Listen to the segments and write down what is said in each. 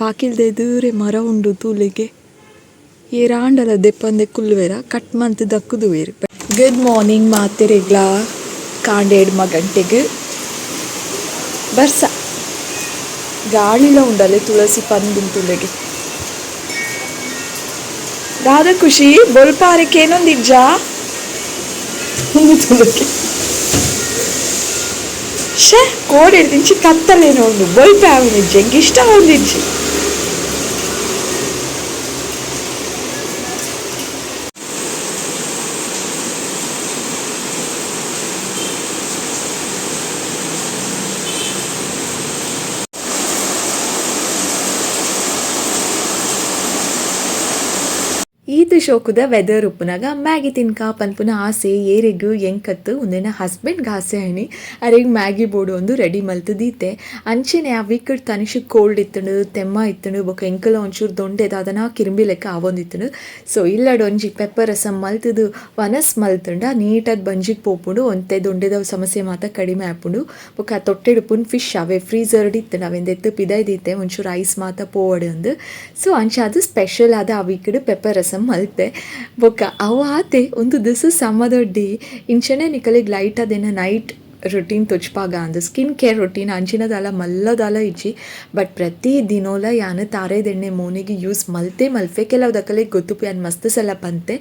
ಪಾಕಿಲ್ದೆ ದೂರೆ ಮರ ಉಂಡು ತೂಲೆಗೆ ಏರಾಂಡಲ ದೆಪ್ಪಂದೆ ಕುಲ್ವೆರ ಕಟ್ ಮಂತ್ ದಕ್ಕುದು ವೇರು. ಗುಡ್ ಮಾರ್ನಿಂಗ್ ಮಾತೆರೆಗ್ಲ ಕಾಂಡೇಡ್ ಮಗಂಟೆಗ್ ಬರ್ಸ ಗಾಳಿಲ ಉಂಡಲೆ ತುಳಸಿ ಪಂದಿನ ತುಲೆಗೆ ದಾದ ಖುಷಿ ಬೊಲ್ಪಾರಕ್ಕೆ ಏನೊಂದಿಜ್ಜ ತುಲೆಗೆ ಶೇ ಕೋಡಿ ಹಿಡ್ದಿಂಚಿ ಕತ್ತಲೇನೋ ಉಂಡು ಬೊಲ್ಪೆ ಅವನಿಜ್ಜಿ ಎಂಗೆ ಇಷ್ಟ ಹೊಂದಿಜ್ಜಿ. ಈದು ಶೋಕುದ ವೆದರ್ ಉಪ್ಪುನಾಗ ಮ್ಯಾಗಿ ತಿನ್ಕ ಪನ್ಪುನ ಆಸೆ ಏರೆಗು ಎಂಕತ್ತು ಒಂದಿನ ಹಸ್ಬೆಂಡ್ಗೆ ಆಸೆ ಹಣಿ ಅರೆಗ್ ಮ್ಯಾಗಿ ಬೋರ್ಡು ಒಂದು ರೆಡಿ ಮಲ್ತದೀತೆ ಅಂಚೆನೆ ಆ ವೀಕಡ್ ತನಿಷು ಕೋಲ್ಡ್ ಇತ್ತಂಡು ತೆಮ್ಮ ಇತ್ತಂಡು ಬೊಕ ಎಂಕಲ ಒಂಚೂರು ದೊಂಡೆದ ಅದನ್ನ ಕಿರಿಂಬಿ ಲೆಕ್ಕ ಆವೊಂದಿತ್ತಂಡು. ಸೊ ಇಲ್ಲಡ ಒಂಜಿ ಪೆಪ್ಪರ್ ರಸಂ ಮಲ್ತದು ವನಸ್ ಮಲ್ತಂಡ ನೀಟಾಗಿ ಬಂಜಿಗೆ ಪೋಪುಂಡು ಒಂತೆ ದೊಂಡೆದ ಸಮಸ್ಯೆ ಮಾತ ಕಡಿಮೆ ಆಪುಂಡು. ಬೊಕ ತೊಟ್ಟೆಡುಪುನ್ ಫಿಶ್ ಅವೇ ಫ್ರೀಸರ್ಡ್ ಇತ್ತಂಡು ಅವೆಂದು ಎತ್ತು ಪಿದಾಯ್ದೀತೆ ಒಂಚೂರು ಐಸ್ ಮಾತ ಪೋವಡು ಅಂದು. ಸೊ ಅಂಚೆ ಅದು ಸ್ಪೆಷಲ್ ಆದ ಆ ವೀಕಡ್ ಪೆಪ್ಪರ್ ರಸಂ ಮಲ್ತೆ ಬೊಕ್ಕ ಅವು ಆತೆ ಒಂದು ದಿವಸ ಸಮ್ಮದೊಡ್ಡಿ ಇಂಚನೆ ನಿಕಲಿಗೆ ಲೈಟ್ ಅದೇನ ನೈಟ್ ರೊಟೀನ್ ತೊಚ್ಪಾಗ ಅಂದು ಸ್ಕಿನ್ ಕೇರ್ ರೊಟೀನ್ ಅಂಚಿನದಲ್ಲ ಮಲ್ಲದಲ್ಲ ಇಜ್ಜಿ ಬಟ್ ಪ್ರತಿ ದಿನೋಲ ಯಾನು ತಾರೆದೆಣ್ಣೆ ಮೋನಿಗೆ ಯೂಸ್ ಮಲ್ಫೆ ಕೆಲವು ದಕ್ಕಲಿಗೆ ಗೊತ್ತು ಯಾನು ಮಸ್ತ್ ಸಲ ಪಂತೆ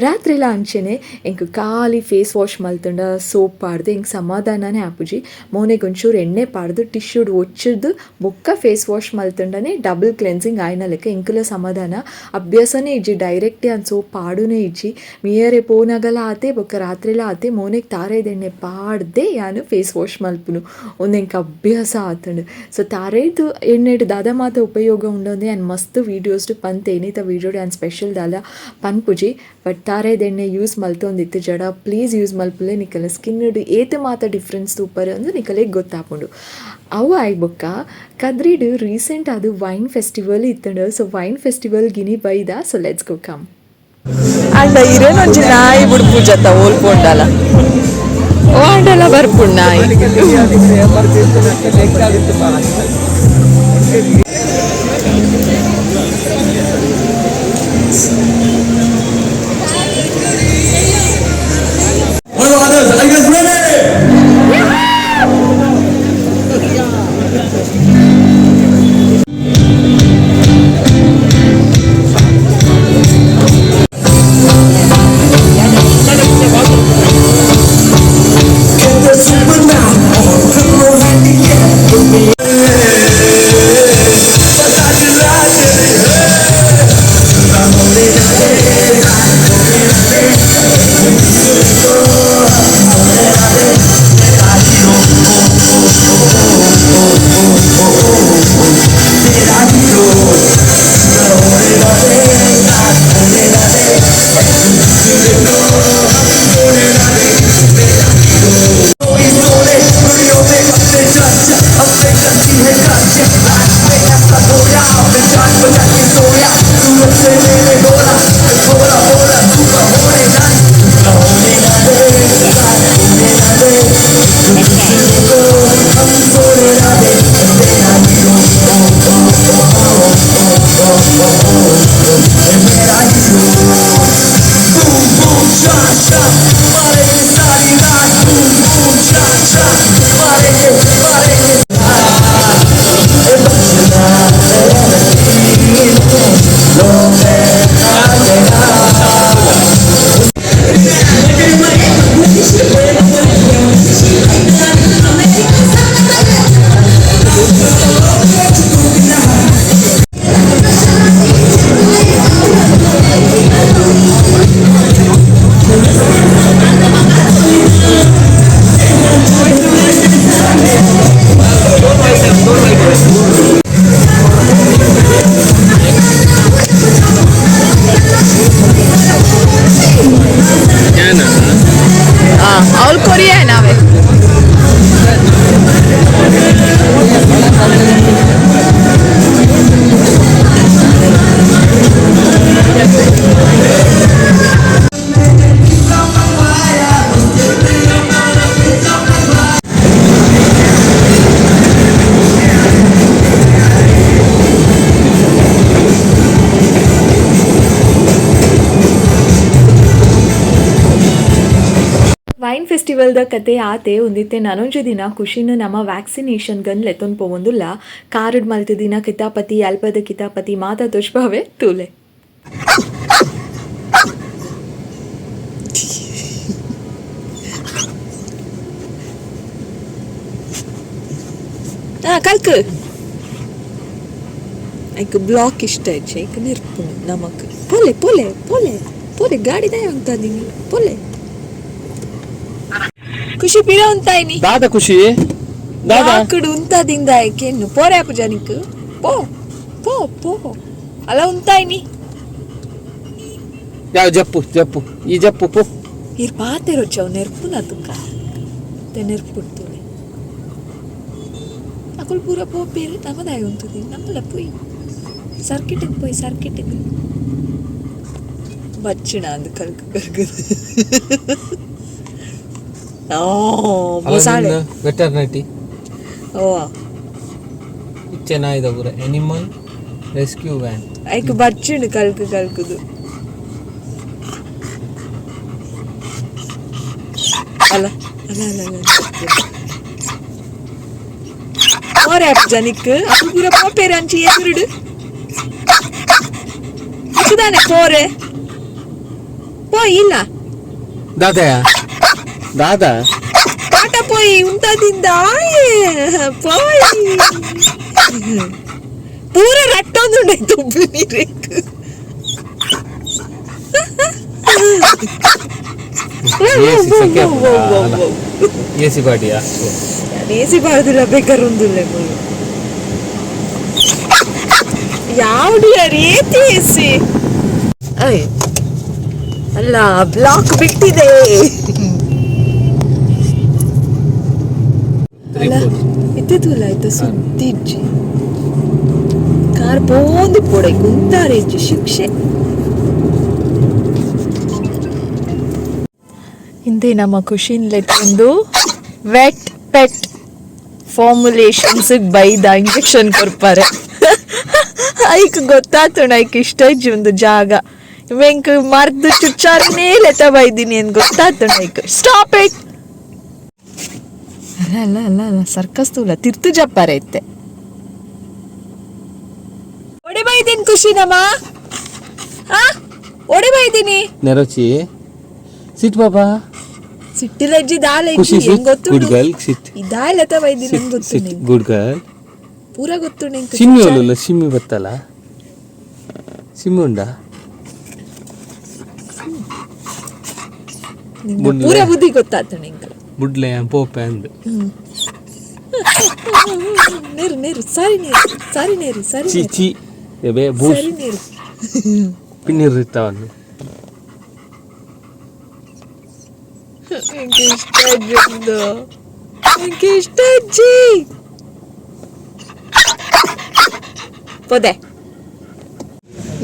ರಾತ್ರಿಲ ಅಂಚೆನೆ ಎಂಗೆ ಖಾಲಿ ಫೇಸ್ ವಾಶ್ ಮಲ್ತಂಡ ಸೋಪ್ ಪಾಡ್ದು ಹೆಂಗೆ ಸಮಾಧಾನನೇ ಆಪುಜಿ ಮೋನಿಗೆ ಒಂಚೂರು ಎಣ್ಣೆ ಪಾಡ್ದು ಟಿಶ್ಯೂಡ್ ಒಚ್ಚದು ಬೊಕ್ಕ ಫೇಸ್ ವಾಶ್ ಮಲ್ತಂಡನೆ ಡಬಲ್ ಕ್ಲೆನ್ಸಿಂಗ್ ಆಯ್ನ ಲೆಕ್ಕ ಎಂಕಲ ಸಮಾಧಾನ ಅಭ್ಯಾಸನೇ ಇಜ್ಜಿ ಡೈರೆಕ್ಟೇ ಅನ್ ಸೋಪ್ ಪಾಡುನೇ ಇಜ್ಜಿ ಮಿಯರೆ ಪೋನಾಗಲ್ಲ ಆತೆ ಬೊಕ್ಕ ರಾತ್ರಿಲ ಆತೆ ಮೋನಿಗೆ ತಾರೆದೆಣ್ಣೆ ಪಾಡ್ದೆ ಯಾನು ಫೇಸ್ ವಾಶ್ ಮಲ್ಪುನು ಒಂದೆಂಕ ಅಭ್ಯಾಸ ಆತಂಡು. ಸೊ ತಾರೇದು ಎಣ್ಣೆಡು ದಾದ ಮಾತ ಉಪಯೋಗ ಉಂಡೊಂದೆ ಆ್ಯಂಡ್ ಮಸ್ತ್ ವೀಡಿಯೋಸ್ಡು ಪಂತೆ ಏನಿತ ವೀಡಿಯೋಡು ಆ್ಯಂಡ್ ಸ್ಪೆಷಲ್ ದಾಲ ಪನ್ಪುಜಿ ಬಟ್ ತಾರೇದು ಎಣ್ಣೆ ಯೂಸ್ ಮಲ್ತೊಂದಿತ್ತು ಜಡ ಪ್ಲೀಸ್ ಯೂಸ್ ಮಲ್ಪುಲೆ ನಿಕಲ ಸ್ಕಿನ್ನುಡು ಏತು ಮಾತ ಡಿಫ್ರೆನ್ಸ್ ತೂಪರ್ ಅಂದು ನಿಕಲಿಗೆ ಗೊತ್ತಾಪುಂಡು. ಅವು ಆಯ್ಬೊಕ್ಕ ಕದ್ರಿಡು ರೀಸೆಂಟ್ ಅದು ವೈನ್ ಫೆಸ್ಟಿವಲ್ ಇತ್ತಂಡು. ಸೊ ವೈನ್ ಫೆಸ್ಟಿವಲ್ ಗಿನಿ ಬೈದ. ಸೊ ಲೆಟ್ಸ್ ಗೋ ಕಮ್ ಅಂಡ ಇರೇನೊಂಜಿ ನಾಯಿ ಬುಡು ಪೂಜತ್ತ ಓಲ್ಪೊಂಡಲ್ಲ ವಾಂಡಲ ಬರ್ಪುಣ್ಣಾಯಿ ವೈನ್ ಫೆಸ್ಟಿವಲ್ದ ಕತೆ ಆತೆ ಒಂದಿತ್ತೆ ನನೊಂಜಿ ದಿನ ಖುಷಿನ ನಮ್ಮ ವ್ಯಾಕ್ಸಿನೇಷನ್ ಗನ್ ಲೆತ್ತೊಂದು ಪೋವೊಂದುಲ್ಲ ಕಾರ್ಡ್ ಮಲ್ತ ದಿನ ಕಿತಾಪತಿ ಅಲ್ಪದ ಕಿತಾಪತಿ ಮಾತಾ ತೋಚ್ಪಾವೆ ತೂಲೆ ಕಲ್ಕು ಐಕ್ ಬ್ಲಾಕ್ ಇಷ್ಟ ಐತೆ ಐಕ್ ನಿರ್ಪುಣು ನಮಕ್ ಪೋಲೆ ಪೋಲೆ ಪೋಲೆ ಪೋಲೆ ಗಾಡಿದ ಉಂತಾದೀನಿ ಪೋಲೆ ಖುಷಿ ಪಿರ ಉಂತಾಯಿನಿ ದಾದಾ ಖುಷಿ ದಾದಾ ಆಕಡು ಉಂತಾದಿಂದ ಐಕೆನ್ನು ಪೋರೆ ಆಪು ಜನಿಕ್ ಪೋ ಪೋ ಪೋ ಅಲ್ಲ ಉಂತಾಯಿನಿ ಯಾವ ಜಪ್ಪು ಜಪ್ಪು ಈ ಜಪ್ಪು ಪೋ ಇರ್ ಪಾತೆ ರೊಚ್ಚವ್ ನೆರ್ಪುನ ತುಕ te ನೆರ್ಪುಡ್ತುಲೆ ಅಕುಲ್ ಪೂರ ಪೋಪೇರು ನಮದಾಯ ಉಂತುದಿ ನಮ್ಮಲ ಪೋಯಿ ಸರ್ಕಿಟಿಗೆ ಪೋಯಿ ಸರ್ಕಿಟಿಗೆ ಬಚ್ಚಿಣ ಅಂದ್ ಕಲ್ಕ ಕಲ್ಕದು ಮೊಸಾಳೆ ವೆಟರ್ನಟಿ ಓ ಚೆನ್ನಾಗಿದೆ ಪೂರ ಅನಿಮಲ್ ರೆಸ್ಕ್ಯೂ ವ್ಯಾನ್ ಐಕ್ ಬಚ್ಚಿಣ ಕಲ್ಕ ಕಲ್ಕದು ಅಲ್ಲ ಅಲ್ಲ ಅಲ್ಲ ಅಲ್ಲ ಓರೆ ಆಪ್ ಜನಿಕ್ ಅಕುಲ್ ಪೂರ ಪೋಪೇರು ಅಂಚಿ ಎದುರುಡು ಇದಾನೆ ಪೋರೆ ಪೋಯ್ ಇಲ್ಲ ದಾದಾ ದಾದಾ ಪಾಠ ಪೋಯ್ ಉಂಟದಿಂದ ಪೋಯ್ ಪೂರ ರಟ್ಟೊಂದುಂಡೆ ತುಪ್ಪು ನೀರೇಕ್ ಎಸಿ ಬಾಡಿಯಾ ಎಸಿ ಬಾರ್ದಿಲ್ಲ ಬೇಕಾದ್ರೆ ಒಂದಿಲ್ಲ ಯಾವ್ದಿಯ ರೀತಿ ಎಸಿ ಅಯ್ಯ ಅಲ್ಲ ಬ್ಲಾಕ್ ಬಿಟ್ಟಿದೆ ಇತ್ತಿಲ್ಲ ಆಯ್ತು ಸುದ್ದಿಜ್ಜಿ ಕಾರ್ ಪೋಂದು ಪೋಡೆ ಗುಂತಾರೆಜ್ಜಿ ಶಿಕ್ಷೆ ಹಿಂದೆ ನಮ್ಮ ಖುಷಿನ್ಲೆಟ್ಟೊಂದು ವೆಟ್ ಪೆಟ್ ಫಾರ್ಮುಲೇಷನ್ಸ್ ಬೈದ ಇಂಜೆಕ್ಷನ್ ಕೊರ್ಪಾರೆ ಐಕ್ ಗೊತ್ತಾತುಂಡು ಐಕ್ ಇಷ್ಟ ಇಜ್ಜಿ ಒಂದು ಜಾಗ ಇವೆಂಕ್ ಮರ್ದು ಚುಚ್ಚಾರನೇ ಲೆತ ಬೈದಿನಿ ಅಂತ ಗೊತ್ತಾತುಂಡು ಐಕ್ ಸ್ಟಾಪ್ ಇಟ್ ಅಲ್ಲ ಅಲ್ಲ ಅಲ್ಲ ಅಲ್ಲ ಸರ್ಕಸ್ ತೂಲ ತಿರ್ತು ಜಪ್ಪಾರೆ ಐತೆ ಒಡೆ ಬೈದಿನಿ ಖುಷಿ ನಮ್ಮ ಒಡೆ ಬೈದಿನಿ ನೆರಚಿ ಸಿಟ್ ಬಾಬಾ ಸಿಟ್ಟಿಲ ಇಜ್ಜಿ ದಾಲ ಖುಷಿ ಇಜ್ಜಿ ಹೆಂಗ್ ಗೊತ್ತು ಗುಡ್ ಗರ್ಲ್ ಸಿಟ್ ಈ ದಾಲ್ ಲೆತ ಬೈದಿನಿ ಹೆಂಗ್ ಗೊತ್ತು ಸಿಟ್ ನಿಂಗೆ ಗುಡ್ ಗರ್ಲ್ ಪೂರ ಗೊತ್ತು ನಿಂಗೆ ಸಿಮ್ಮಿ ಒಲ್ಲ ಸಿಮ್ಮಿ ಬತ್ತಲ್ಲ ಸಿಮ್ಮಿ ಉಂಡಾ ಪೂರ ಬುದ್ಧಿ ಗೊತ್ತಾತ ನಿಂಗೆ ಬುಡ್ಲೆ ಪೋಪೆ ಅಂದು ನೇರು ನೇರು ಸಾರಿ ನೇರು ಸಾರಿ ನೇರು ಸಾರಿ ಚಿ ಚಿ ಎಬೆ ಬೂಸ್ ಸಾರಿ ನೇರು ಪಿನ್ನಿರ್ತಾವನ್ನು ನನಗೆ ಇಷ್ಟ ಅಜ್ಜಂದು ನನಗೆ ಇಷ್ಟ ಅಜ್ಜಿ ಪೊದೆ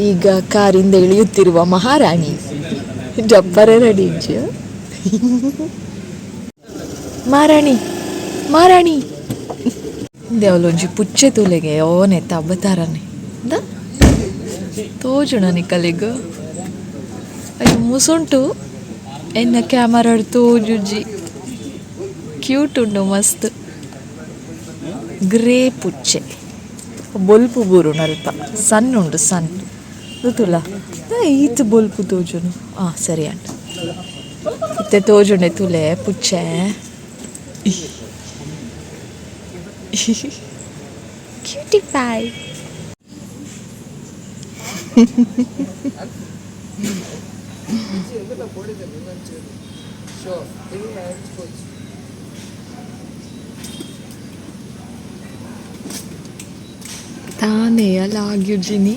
ಈಗ ಕಾರಿಂದ ಇಳಿಯುತ್ತಿರುವ ಮಹಾರಾಣಿ ಜಬ್ಬರೆ ರೆಡಿ ಇಜ್ಜಿ ಮಾರಾಣಿ ಮಾರಾಣಿ ದೇವಲೊಂಜಿ ಪುಚ್ಚೆ ತೂಲೆಗೆ ಓನೆ ತಬ್ಬತಾರನೆ ತೋಜುಣ ನಿಕಲಿಗ ಅದು ಮುಸುಂಟು ಎನ್ನ ಕ್ಯಾಮರಾ ತೋಜುಜಿ ಕ್ಯೂಟ್ ಉಂಡು ಮಸ್ತ್ ಗ್ರೇ ಪುಚ್ಚೆ ಬೊಲ್ಪು ಬೂರು ನಲ್ಪ ಸಣ್ಣ ಉಂಡು ಸಣ್ಣ ಗೊತ್ತುಲ್ಲ ಈತ್ ಬೊಲ್ಪು ತೋಜುನು ಸರಿ ಅಂಟ ಇತ್ತೆ ತೋಜುಂಡೆ ತುಲೆ ಪುಚ್ಚೆ ಕ್ಯೂಟಿಫೈ ತಾನೇ ಅಲ್ಲ ಆಗಿರ್ಜಿನಿ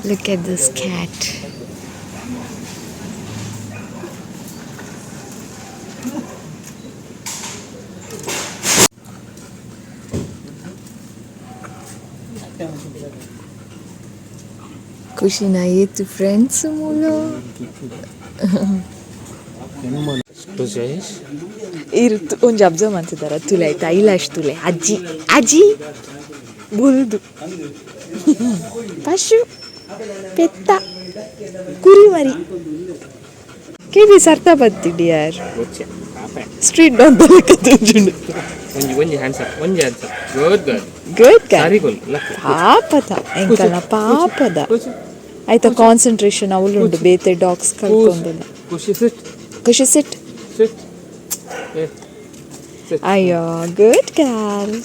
Look at this cat. ಖುಷಿನ ಏತು ಫ್ರೆಂಡ್ಸ್ ಮೂಲ ಇರುತ್ತು ಒಂಜಿ ಅಬ್ಸರ್ವ್ ಮಾಡ್ತಿದ್ದಾರ ತುಲೆ ಆಯ್ತಾ ಐಲಾಶ್ ತುಲೆ ಅಜ್ಜಿ ಅಜ್ಜಿ ಬುಲ್ದು ಪಶು ಪೆತ್ತ ಕುರಿ ಮರಿ ಕಿವಿ ಸರ್ತಾ ಬತ್ತಿ ಡಿಯರ್ ಸ್ಟ್ರೀಟ್ ಡಾಗ್ ಬಲಕತ್ತುಂಡು ಗುಡ್ ಪಾಪದ ಎಂಕಲ ಪಾಪದ ಆಯ್ತಾ ಕಾನ್ಸಂಟ್ರೇಷನ್ ಅವಳುಂಡು ಬೇತೆ ಡಾಗ್ಸ್ ಕಲ್ಕೊಂಡಿಲ್ಲ ಖುಷಿ ಸಿಟ್ ಅಯ್ಯೋ ಗುಡ್ ಗರ್ಲ್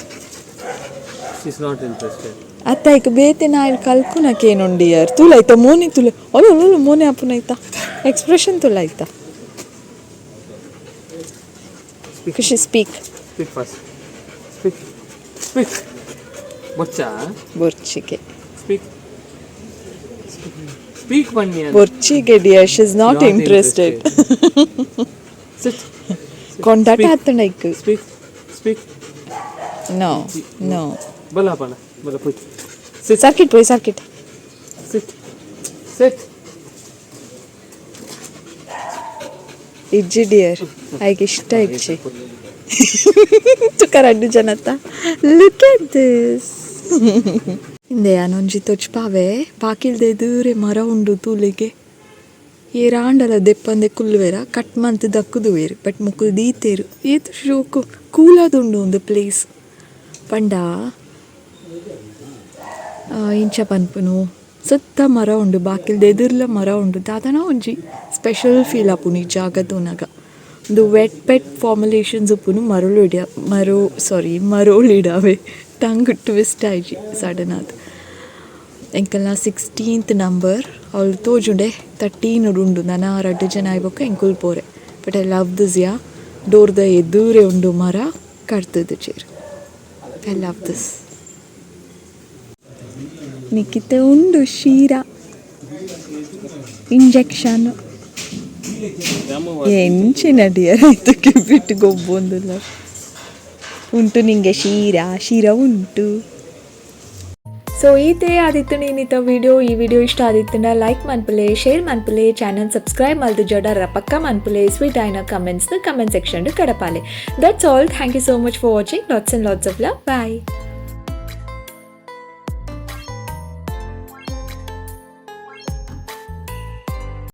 ಅತ್ತ ಈಗ ಬೇತೆ ನಾಯಿ ಕಲ್ಕುನಕೇನುಂಡು ಯಾರ್ ತುಲಾಯ್ತಾ ಮೋನಿ ತುಲ ಅಲ್ಲ ಮೋನೆ ಅಪ್ಪನಾಯ್ತಾ ಎಕ್ಸ್ಪ್ರೆಷನ್ ತುಲಾಯ್ತಾ ಖುಷಿ ಸ್ಪೀಕ್ ಬೊರ್ಚಿಗೆ ಬೊರ್ಚಿಗೆ dear she is not interested ಕೊಂಡಾಟ ಹತ್ತಂಡ ಇಕ್ಕು ನೋ ನೋ ಸರ್ಕಿಟ್ ಪೋಯ್ ಸರ್ಕಿಟ್ ಇಜ್ಜಿ ಡಿಯರ್ ಆಯ್ಕೆ ಇಷ್ಟ ಇಜ್ಜಿ ತುಕಾರ ಅಡ್ಡು ಜನತ್ತ ಲುಕ್ ಅಟ್ ದಿಸ್ ಹಿಂದೆ ಯಾನೊಂಜಿ ತೊಚ್ಪಾವೆ ಬಾಕಿಲ್ದೆ ದೂರೆ ಮರ ಉಂಡು ತೂಲಿಗೆ ಏರಾಂಡಲ ದೆಪ್ಪಂದೆ ಕುಲ್ಲುವೆರ ಕಟ್ ಮಂತ್ ದಕ್ಕುದುವೇರು ಬಟ್ ಮುಕ್ಕು ದೀತೇರು ಏತು ಶೋಕು ಕೂಲಾದುಂಡು ಒಂದು ಪ್ಲೇಸ್ ಪಂಡ ಇಂಚ ಪನ್ಪುನು ಸುತ್ತ ಮರ ಉಂಡು ಬಾಕಿಲ್ದ ಎದುರ್ಲ ಮರ ಉಂಡು ದಾದನ ಒಂಜಿ ಸ್ಪೆಷಲ್ ಫೀಲ್ ಆಪುನು ಈ ಜಾಗದೂನಗ ಒಂದು ವೆಟ್ ಪೆಟ್ ಫಾರ್ಮುಲೇಷನ್ಸ್ ಉಪ್ಪುನು ಮರೋಳಿಡಾವೆ ಟಂಗ್ ಟ್ವಿಸ್ಟ್ ಆಯ್ಜಿ ಸಡನ್ ಅದು ಎಂಕಲ್ನ 16th ನಂಬರ್ ಅವಳು ತೋಜುಂಡೆ 13 ಉಂಡು ನನ್ನ 2 ಜನ ಆಯ್ಬೇಕು ಎಂಕುಲ್ ಪೋರೆ ಬಟ್ ಐ ಲವ್ ದಿಸ್ ಯಾ ಡೋರ್ದ ಎದುರೇ ಉಂಡು ಮರ ಕಟ್ತದ್ದು ಚೇರು ಐ ಲವ್ ದಿಸ್ ನಿಕ್ಕಿತೆ ಉಂಡು ಶೀರ ಇಂಜೆಕ್ಷನ್ ಎಂಚಿನ ಡಿಯರ್ ಆಯ್ತು ಬಿಟ್ಟು ಗೊಬ್ಬೊಂದಿಲ್ಲ ಉಂಟು ನಿಂಗೆ ಶೀರ ಉಂಟು ಸೊ ಈತೆ ಆದಿತ್ತು ನೀನಿತ ವಿಡಿಯೋ ಈ ವಿಡಿಯೋ ಇಷ್ಟ ಆದಿತ್ತಂಡ ಲೈಕ್ ಮನ್ಪಲೆ ಶೇರ್ ಮನ್ಪಲೆ ಚಾನಲ್ ಸಬ್ಸ್ಕ್ರೈಬ್ ಮಲ್ದು ಜೋಡ ಪಕ್ಕ ಮನ್ಪಲೆ ಸ್ವೀಟ್ ಆಯ್ನ ಕಮೆಂಟ್ಸ್ ಸೆಕ್ಷನ್ ಕಡಪಾಲೆ that's all thank you so much for watching lots of love bye